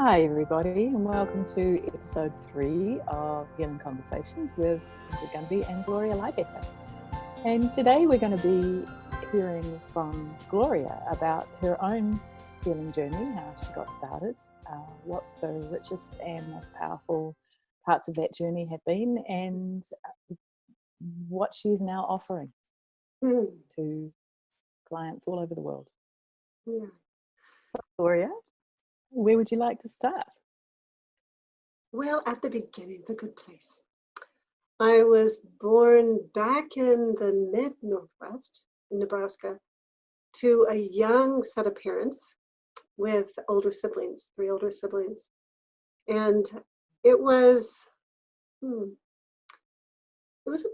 Hi everybody, and welcome to episode 3 of Healing Conversations with Gumby and Gloria Lybecker. And today we're going to be hearing from Gloria about her own healing journey, how she got started, what the richest and most powerful parts of that journey have been, and what she's now offering to clients all over the world. Yeah. So, Gloria, where would you like to start? Well, at the beginning, it's a good place. I was born back in the mid-Northwest, in Nebraska, to a young set of parents with older siblings, 3 older siblings. And it was a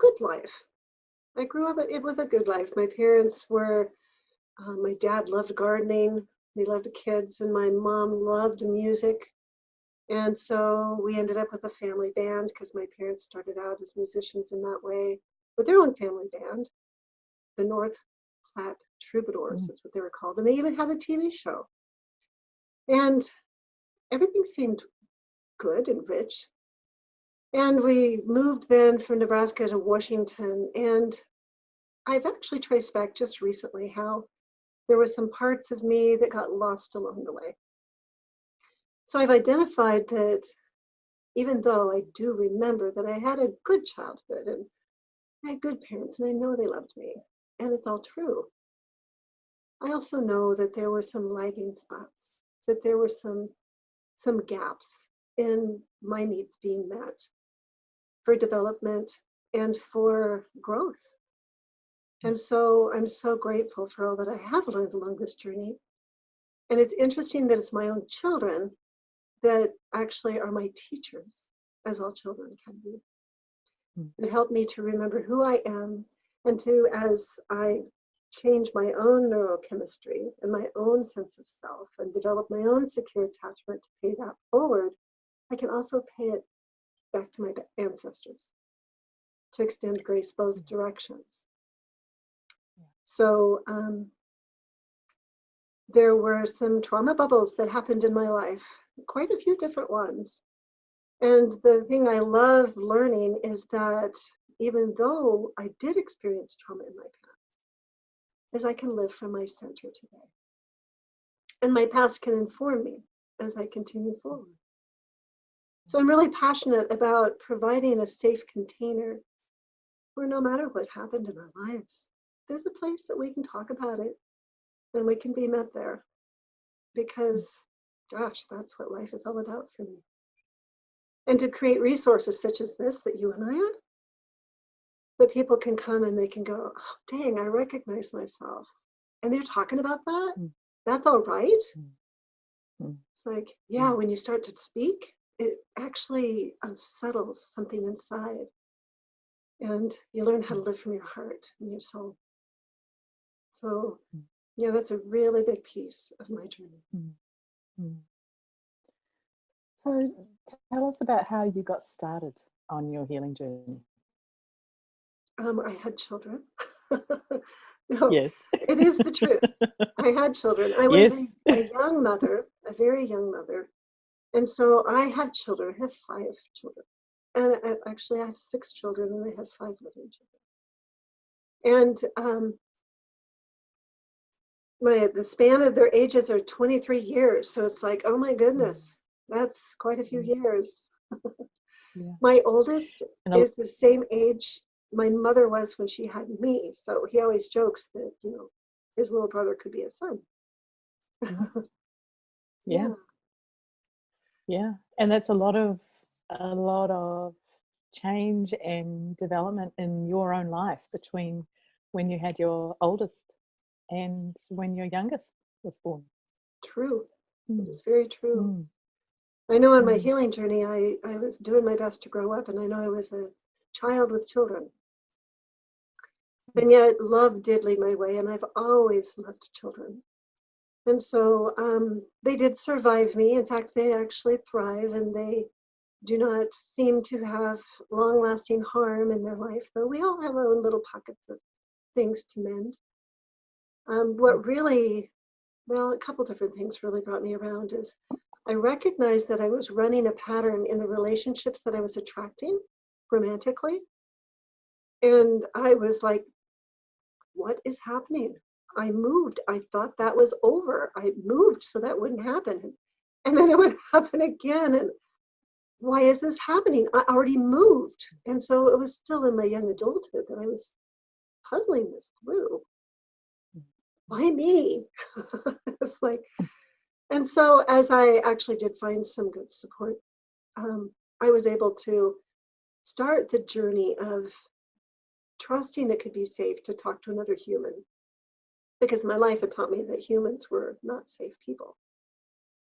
good life. I grew up, it was a good life. My parents were, my dad loved gardening, he loved kids, and my mom loved music. And so we ended up with a family band because my parents started out as musicians in that way with their own family band. The North Platte Troubadours is what they were called. And they even had a TV show. And everything seemed good and rich. And we moved then from Nebraska to Washington. And I've actually traced back just recently how there were some parts of me that got lost along the way. So I've identified that even though I do remember that I had a good childhood and I had good parents and I know they loved me, and it's all true, I also know that there were some lagging spots, that there were some gaps in my needs being met for development and for growth. And so I'm so grateful for all that I have learned along this journey. And it's interesting that it's my own children that actually are my teachers, as all children can be. It helped me to remember who I am, and to, as I change my own neurochemistry and my own sense of self and develop my own secure attachment to pay that forward, I can also pay it back to my ancestors to extend grace both directions. So there were some trauma bubbles that happened in my life, quite a few different ones. And the thing I love learning is that even though I did experience trauma in my past, is I can live from my center today. And my past can inform me as I continue forward. So I'm really passionate about providing a safe container where no matter what happened in our lives, there's a place that we can talk about it and we can be met there. Because, gosh, that's what life is all about for me. And to create resources such as this that you and I are, that people can come and they can go, oh, dang, I recognize myself. And they're talking about that? That's all right? It's like, yeah, when you start to speak, it actually unsettles something inside. And you learn how to live from your heart and your soul. So, yeah, that's a really big piece of my journey. So tell us about how you got started on your healing journey. I had children. No, Yes. it is the truth. I had children. I was a young mother, a very young mother. And so I had children. I have 5 children. And actually I have 6 children and I have 5 living children. And the span of their ages are 23 years. So it's like, oh my goodness, that's quite a few years. My oldest is the same age my mother was when she had me. So he always jokes that, his little brother could be his son. Yeah. And that's a lot of change and development in your own life between when you had your oldest and when your youngest was born. True. It is very true. I know on my healing journey, I was doing my best to grow up, and I know I was a child with children. And yet love did lead my way, and I've always loved children. And so they did survive me. In fact, they actually thrive, and they do not seem to have long-lasting harm in their life, though we all have our own little pockets of things to mend. What really, well, a couple different things really brought me around is I recognized that I was running a pattern in the relationships that I was attracting romantically. And I was like, what is happening? I moved. I thought that was over. I moved so that wouldn't happen. And then it would happen again. And why is this happening? I already moved. And so it was still in my young adulthood that I was puzzling this through. Why me? It's like, and so as I actually did find some good support, I was able to start the journey of trusting it could be safe to talk to another human, because my life had taught me that humans were not safe people,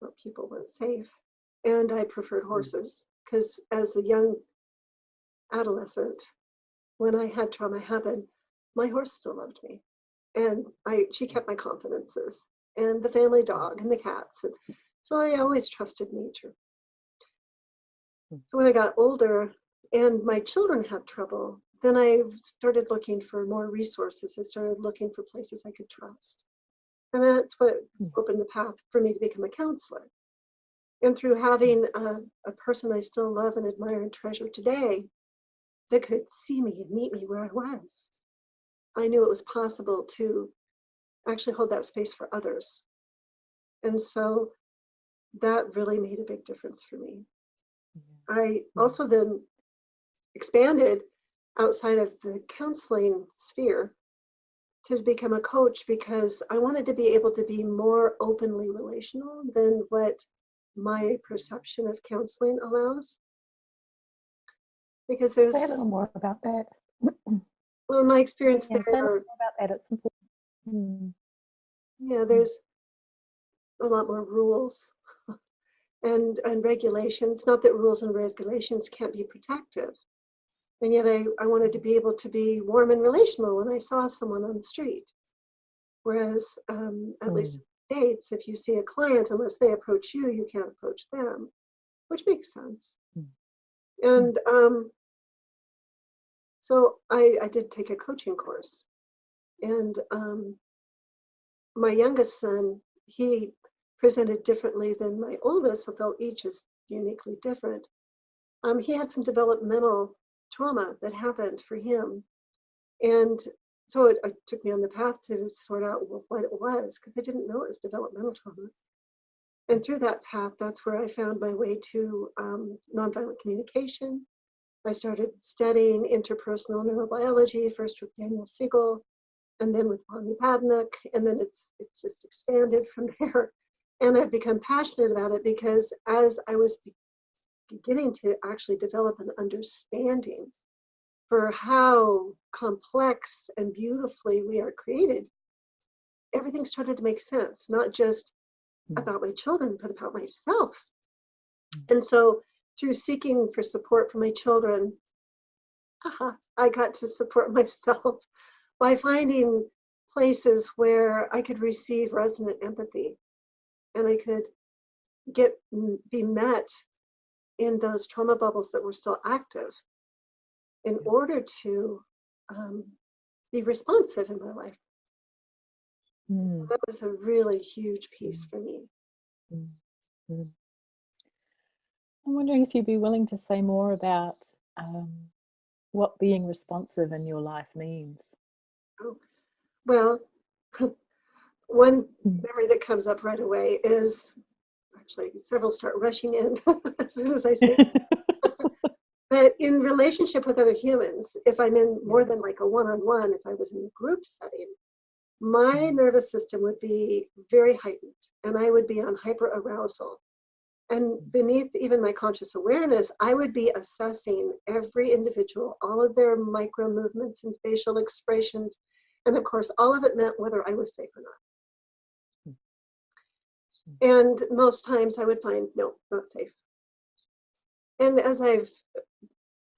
or people weren't safe. And I preferred horses because as a young adolescent, when I had trauma happen, my horse still loved me. And she kept my confidences, and the family dog and the cats. And so I always trusted nature. So when I got older and my children had trouble, then I started looking for more resources. I started looking for places I could trust. And that's what opened the path for me to become a counselor. And through having a person I still love and admire and treasure today that could see me and meet me where I was, I knew it was possible to actually hold that space for others. And so that really made a big difference for me. I also then expanded outside of the counseling sphere to become a coach because I wanted to be able to be more openly relational than what my perception of counseling allows. Because there's Say a little more about that. Well, in my experience Yeah, say a little there, more about that. It's important. yeah, there's a lot more rules and regulations. Not that rules and regulations can't be protective. And yet I wanted to be able to be warm and relational when I saw someone on the street. Whereas, at least in the States, if you see a client, unless they approach you, you can't approach them, which makes sense. And so I did take a coaching course. And my youngest son, he presented differently than my oldest, although each is uniquely different. He had some developmental trauma that happened for him. And so it took me on the path to sort out what it was, because I didn't know it was developmental trauma. And through that path, that's where I found my way to nonviolent communication. I started studying interpersonal neurobiology, first with Daniel Siegel, and then with Bonnie Padnock, and then it's just expanded from there. And I've become passionate about it because as I was beginning to actually develop an understanding for how complex and beautifully we are created, everything started to make sense, not just about my children, but about myself. And so through seeking for support for my children, I got to support myself by finding places where I could receive resonant empathy and I could be met in those trauma bubbles that were still active in order to be responsive in my life. That was a really huge piece for me. I'm wondering if you'd be willing to say more about what being responsive in your life means. Oh, well, one memory that comes up right away is, actually several start rushing in as soon as I say that in relationship with other humans, if I'm in more than like a one-on-one, if I was in a group setting, my nervous system would be very heightened and I would be on hyper arousal. And beneath even my conscious awareness, I would be assessing every individual, all of their micro movements and facial expressions. And of course, all of it meant whether I was safe or not. And most times I would find, no, not safe. And as I've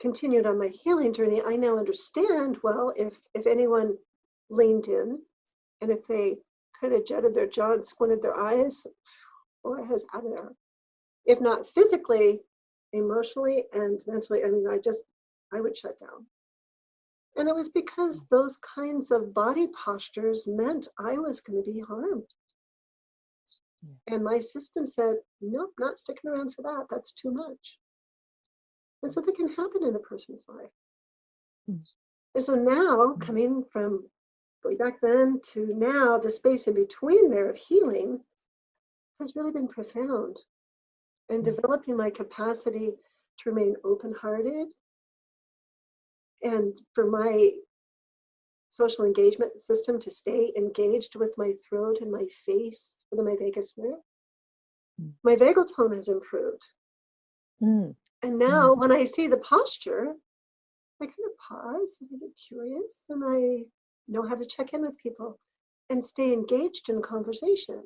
continued on my healing journey, I now understand, well, if anyone leaned in and if they kind of jutted their jaw and squinted their eyes, boy, I was out of there. If not physically, emotionally and mentally, I mean, I would shut down. And it was because those kinds of body postures meant I was going to be harmed. Yeah. And my system said, nope, not sticking around for that. That's too much. And so that can happen in a person's life. Mm. And so now, coming from way back then to now, the space in between there of healing has really been profound. And developing my capacity to remain open-hearted, and for my social engagement system to stay engaged with my throat and my face for my vagus nerve. My vagal tone has improved. Mm. And now when I see the posture, I kind of pause and I get curious, and I know how to check in with people and stay engaged in conversation.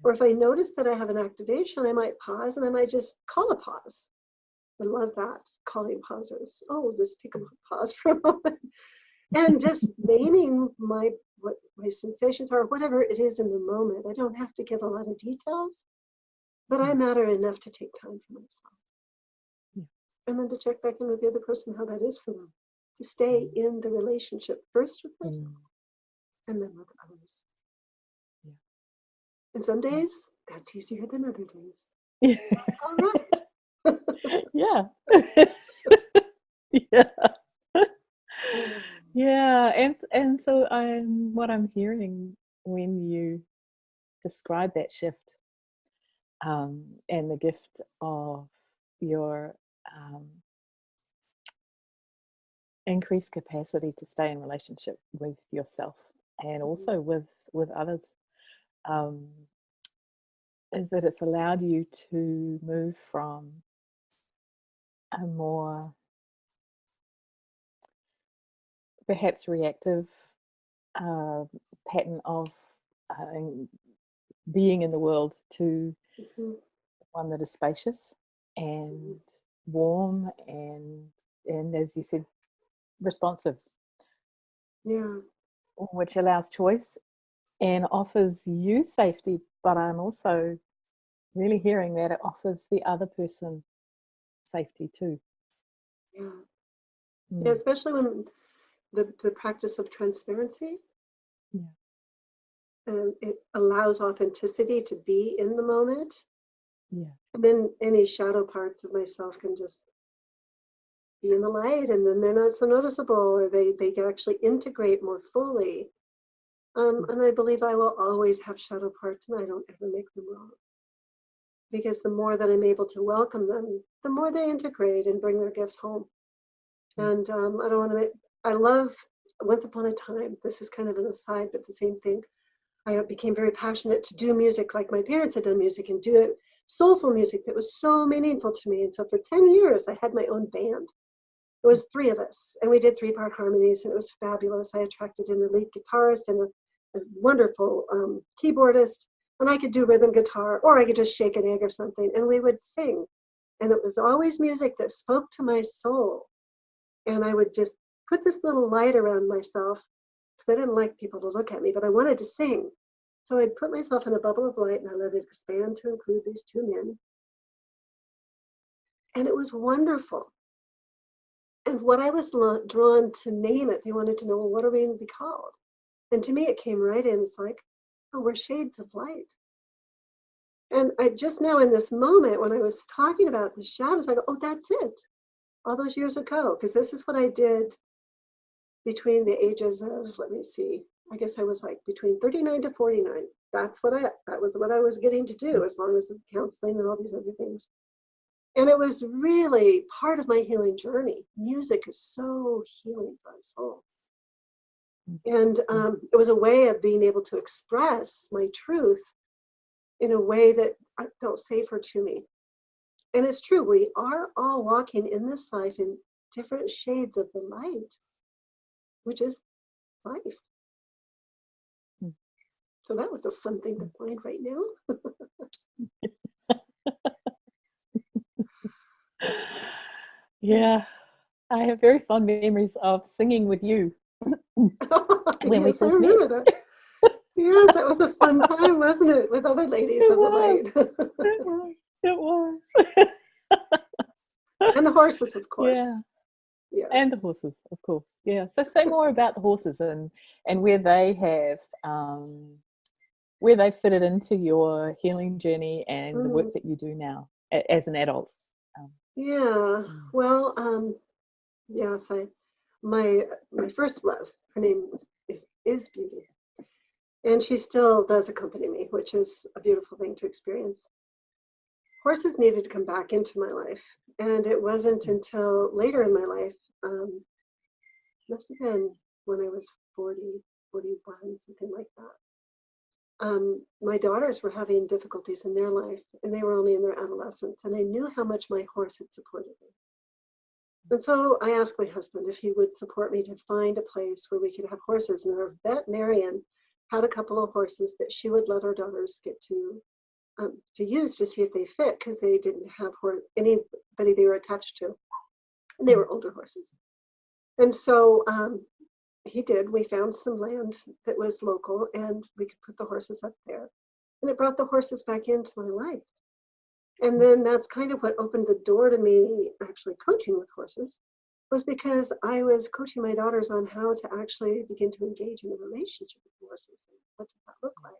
Or if I notice that I have an activation, I might pause and I might just call a pause. I love that, calling pauses. Oh, just take a pause for a moment. And just naming what my sensations are, whatever it is in the moment. I don't have to give a lot of details, but I matter enough to take time for myself. Yeah. And then to check back in with the other person how that is for them. To stay in the relationship first with myself and then with others. Yeah. And some days that's easier than other days. All right. Yeah. Yeah. Yeah. And so what I'm hearing when you describe that shift, and the gift of your increased capacity to stay in relationship with yourself and also with others, is that it's allowed you to move from a more perhaps reactive pattern of being in the world to one that is spacious and warm and as you said, responsive. Yeah. Which allows choice and offers you safety, but I'm also really hearing that it offers the other person safety too. Yeah. Yeah, especially when the practice of transparency. Yeah. And it allows authenticity to be in the moment. Yeah. And then any shadow parts of myself can just be in the light, and then they're not so noticeable, or they can actually integrate more fully. And I believe I will always have shadow parts, and I don't ever make them wrong. Because the more that I'm able to welcome them, the more they integrate and bring their gifts home. And I don't want to I love, once upon a time, this is kind of an aside, but the same thing, I became very passionate to do music like my parents had done music, and do it soulful music that was so meaningful to me. And so for 10 years, I had my own band. It was 3 of us, and we did 3-part harmonies, and it was fabulous. I attracted in a lead guitarist and a wonderful keyboardist, and I could do rhythm guitar, or I could just shake an egg or something, and we would sing. And it was always music that spoke to my soul. And I would just put this little light around myself, because I didn't like people to look at me, but I wanted to sing. So I'd put myself in a bubble of light, and I let it expand to include these 2 men. And it was wonderful. And what I was drawn to name it, they wanted to know, well, what are we going to be called? And to me, it came right in. It's like, oh, we're shades of light. And I just now in this moment, when I was talking about the shadows, I go, oh, that's it. All those years ago, because this is what I did between the ages of, let me see, I guess I was like between 39 to 49. That was what I was getting to do, as long as the counseling and all these other things. And it was really part of my healing journey. Music is so healing for our souls. And it was a way of being able to express my truth in a way that felt safer to me. And it's true, we are all walking in this life in different shades of the light, which is life. So that was a fun thing to find right now. Yeah, I have very fond memories of singing with you when we Yes, I first met. remember that. Yes, that was a fun time, wasn't it? With other ladies of the light. It was. And the horses, of course. Yeah. Yes. And the horses, of course. Yeah. So say more about the horses and where they have where they fitted into your healing journey and the Mm, work that you do now as an adult. Um, yeah. mm, Well, yes, my first love, her name is Beauty. And she still does accompany me, which is a beautiful thing to experience. Horses needed to come back into my life. And it wasn't mm, until later in my life, must have been when I was 40, 41, something like that. My daughters were having difficulties in their life, and they were only in their adolescence. And I knew how much my horse had supported me. And so I asked my husband if he would support me to find a place where we could have horses. And our veterinarian had a couple of horses that she would let our daughters get to use to see if they fit, because they didn't have anybody they were attached to, and they mm, were older horses. And so he did. We found some land that was local, and we could put the horses up there. And it brought the horses back into my life. And mm, then that's kind of what opened the door to me actually coaching with horses, was because I was coaching my daughters on how to actually begin to engage in a relationship with horses and what does that look like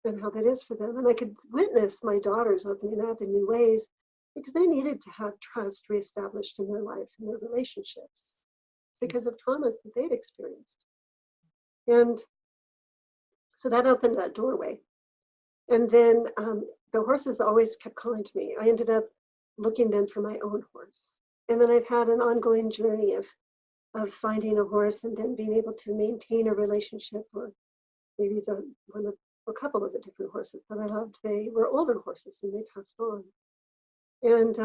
and how that is for them. And I could witness my daughters opening up in new ways because they needed to have trust reestablished in their life and their relationships because of traumas that they'd experienced. And so that opened that doorway. And then the horses always kept calling to me. I ended up looking then for my own horse. And then I've had an ongoing journey of finding a horse and then being able to maintain a relationship, or maybe a couple of the different horses that I loved. They were older horses and they passed on. And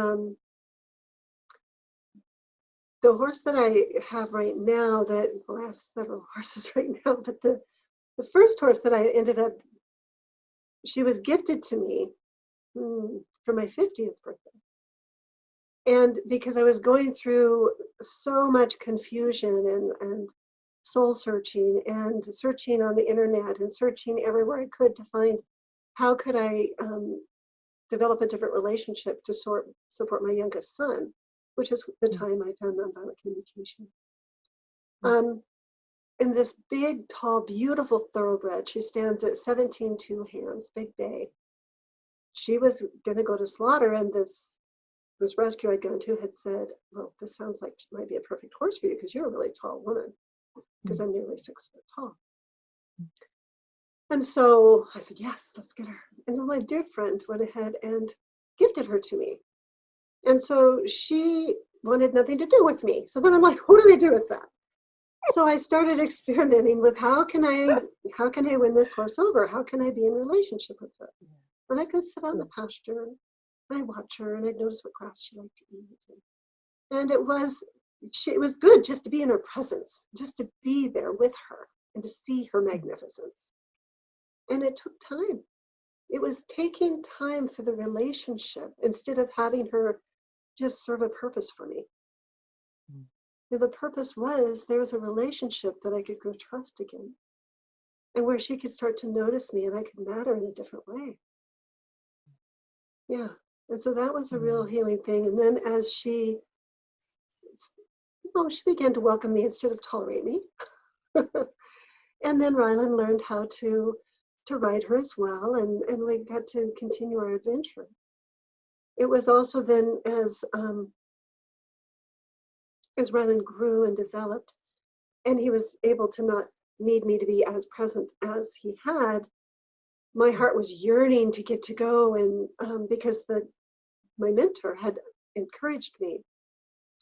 the horse that I have right now, I have several horses right now, but the first horse that I ended up, she was gifted to me for my 50th birthday. And because I was going through so much confusion and soul searching and searching on the internet and searching everywhere I could to find how could I develop a different relationship to support my youngest son, which is the mm, time I found nonviolent communication. And this big, tall, beautiful thoroughbred, she stands at 17 2 hands, big bay. She was going to go to slaughter, and this rescue I'd gone to had said, well, this sounds like she might be a perfect horse for you because you're a really tall woman, because mm, I'm nearly 6 foot tall. And so I said, yes, let's get her. And then my dear friend went ahead and gifted her to me. And so she wanted nothing to do with me. So then I'm like, what do I do with that? So I started experimenting with how can I win this horse over? How can I be in relationship with her? And I could sit on the pasture and I'd watch her and I'd notice what grass she liked to eat. And it was good just to be in her presence, just to be there with her and to see her magnificence. And it took time. It was taking time for the relationship instead of having her just serve a purpose for me. The purpose was there was a relationship that I could grow trust again, and where she could start to notice me and I could matter in a different way. Yeah. And so that was a real healing thing. And then as she began to welcome me instead of tolerate me. And then Rylan learned how to ride her as well, and we got to continue our adventure. It was also then as Rylan grew and developed, and he was able to not need me to be as present as he had, my heart was yearning to get to go, and because my mentor had encouraged me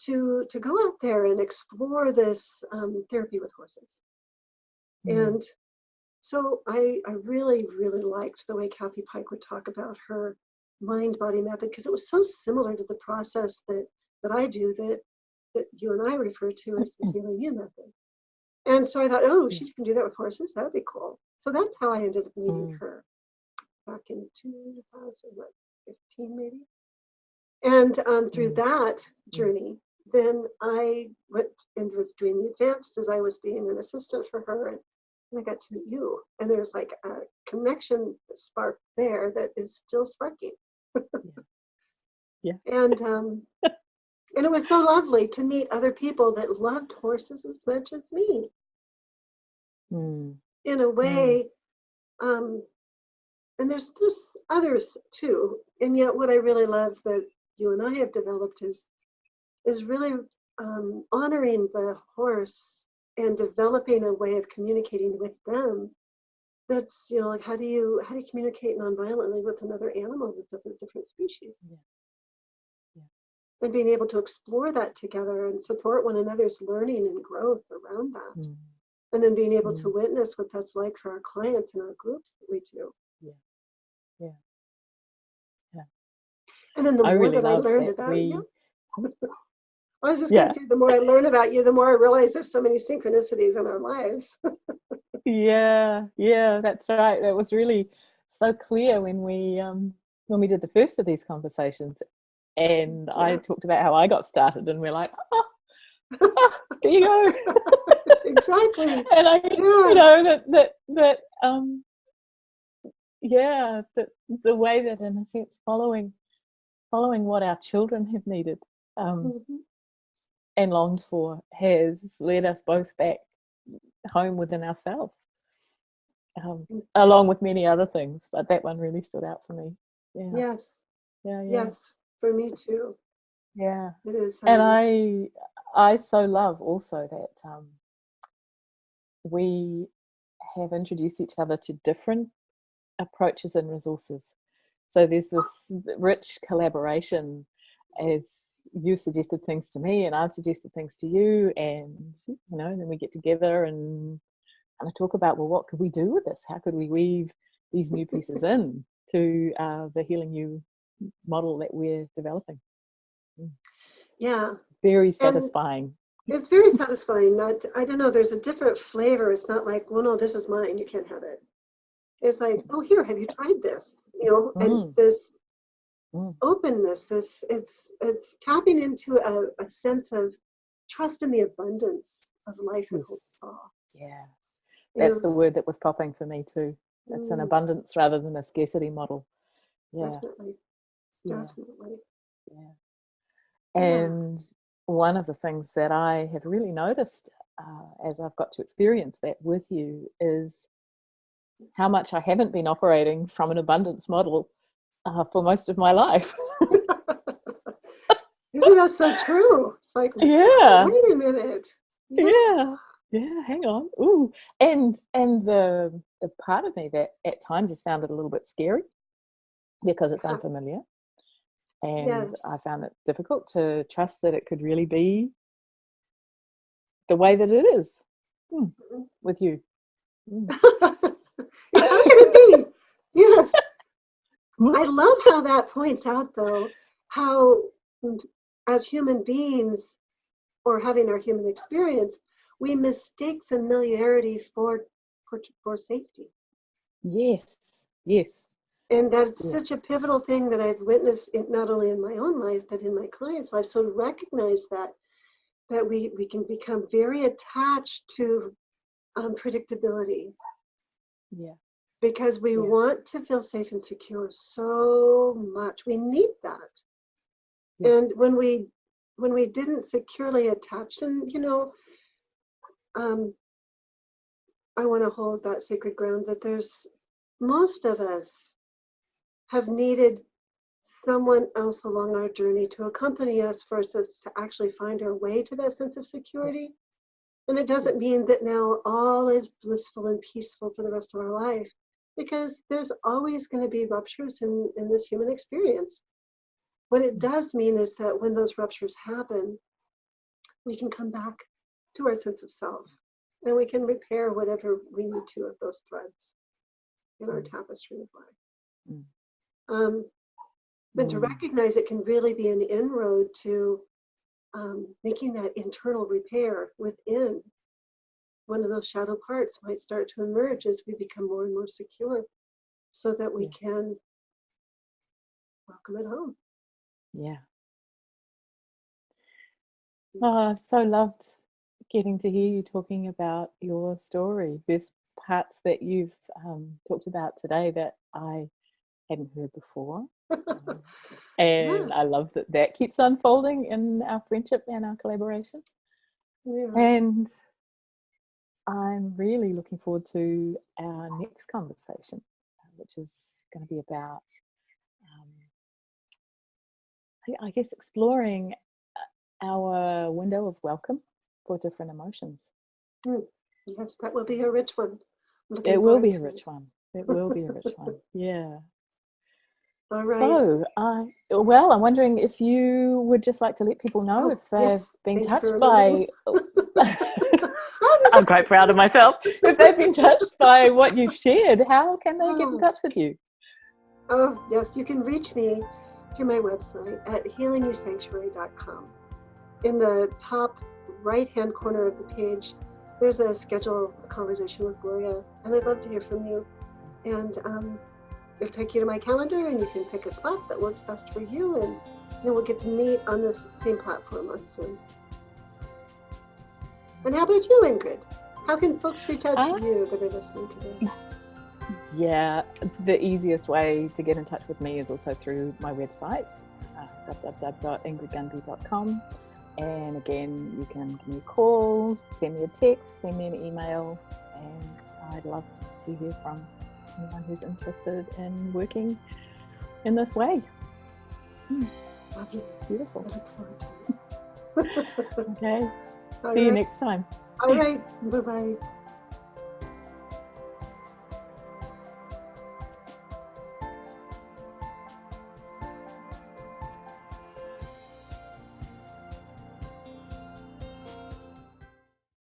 to go out there and explore this therapy with horses. And so I really, really liked the way Kathy Pike would talk about her mind-body method, because it was so similar to the process that I do, that you and I refer to as the Healing You method. And so I thought, oh, she can do that with horses. That would be cool. So that's how I ended up meeting her back in 2015, maybe. And through that journey, then I went and was doing the advanced as I was being an assistant for her. And I got to meet you. And there's like a connection spark there that is still sparking. Yeah. And it was so lovely to meet other people that loved horses as much as me. In a way, and there's others too. And yet what I really love that you and I have developed is really honoring the horse and developing a way of communicating with them. That's, like how do you communicate nonviolently with another animal that's of a different species? Yeah. Yeah. And being able to explore that together and support one another's learning and growth around that. Mm. And then being able to witness what that's like for our clients and our groups that we do. Yeah. Yeah. Yeah. And then the I more really that I love learned that about we. you, I was just going to say, the more I learn about you, the more I realize there's so many synchronicities in our lives. Yeah, that's right. That was really so clear when we did the first of these conversations, and I talked about how I got started, and we're like, there you go. Exactly. And I, the way that, in a sense, following what our children have needed and longed for has led us both back home within ourselves, along with many other things, but that one really stood out for me. Yes, for me too. It is. And I so love also that we have introduced each other to different approaches and resources. So there's this rich collaboration as you've suggested things to me and I've suggested things to you, and then we get together and kind of talk about, well, what could we do with this? How could we weave these new pieces in to the Healing You model that we're developing? Yeah. Very satisfying. It's very satisfying. I don't know, there's a different flavor. It's not like, well, no, this is mine, you can't have it. It's like, oh, here, have you tried this? And this openness, it's tapping into a sense of trust in the abundance of life and whole soul. Yeah, that's the word that was popping for me too. It's an abundance rather than a scarcity model. Definitely. Yeah. And one of the things that I have really noticed as I've got to experience that with you is how much I haven't been operating from an abundance model for most of my life. Isn't that so true? It's like, wait a minute. Hang on. Ooh. And the part of me that at times has found it a little bit scary because it's unfamiliar. And I found it difficult to trust that it could really be the way that it is with you. How can it be? Yes. I love how that points out, though, how as human beings or having our human experience, we mistake familiarity for safety. Yes. And that's such a pivotal thing that I've witnessed not only in my own life, but in my clients' life. So to recognize that we can become very attached to predictability. Yeah. Because we want to feel safe and secure so much. We need that. And when we didn't securely attach, and I want to hold that sacred ground that there's most of us have needed someone else along our journey to accompany us for us to actually find our way to that sense of security. And it doesn't mean that now all is blissful and peaceful for the rest of our life, because there's always going to be ruptures in this human experience. What it does mean is that when those ruptures happen, we can come back to our sense of self, and we can repair whatever we need to of those threads in our tapestry of life. But to recognize it can really be an inroad to making that internal repair within. One of those shadow parts might start to emerge as we become more and more secure, so that we can welcome it home. Yeah. Oh, I've so loved getting to hear you talking about your story. There's parts that you've talked about today that I hadn't heard before. And I love that keeps unfolding in our friendship and our collaboration. And I'm really looking forward to our next conversation, which is going to be about, I guess, exploring our window of welcome for different emotions. Yes, that will be a rich one. It will be a rich one. It will be a rich one. Yeah. All right. So, well, I'm wondering if you would just like to let people know if they've been touched by. I'm quite proud of myself. If they've been touched by what you've shared, how can they get in touch with you? Oh, yes, you can reach me through my website at healingyoursanctuary.com. In the top right-hand corner of the page, there's a schedule conversation with Gloria, and I'd love to hear from you. And it'll take you to my calendar, and you can pick a spot that works best for you, and then we'll get to meet on this same platform on Zoom. And how about you, Ingrid? How can folks reach out to you that are listening today? Yeah, the easiest way to get in touch with me is also through my website, www.ingridgunby.com. And again, you can give me a call, send me a text, send me an email, and I'd love to hear from anyone who's interested in working in this way. Lovely. Beautiful. I look forward to it. Okay. All See you right. next time. All right. Bye-bye.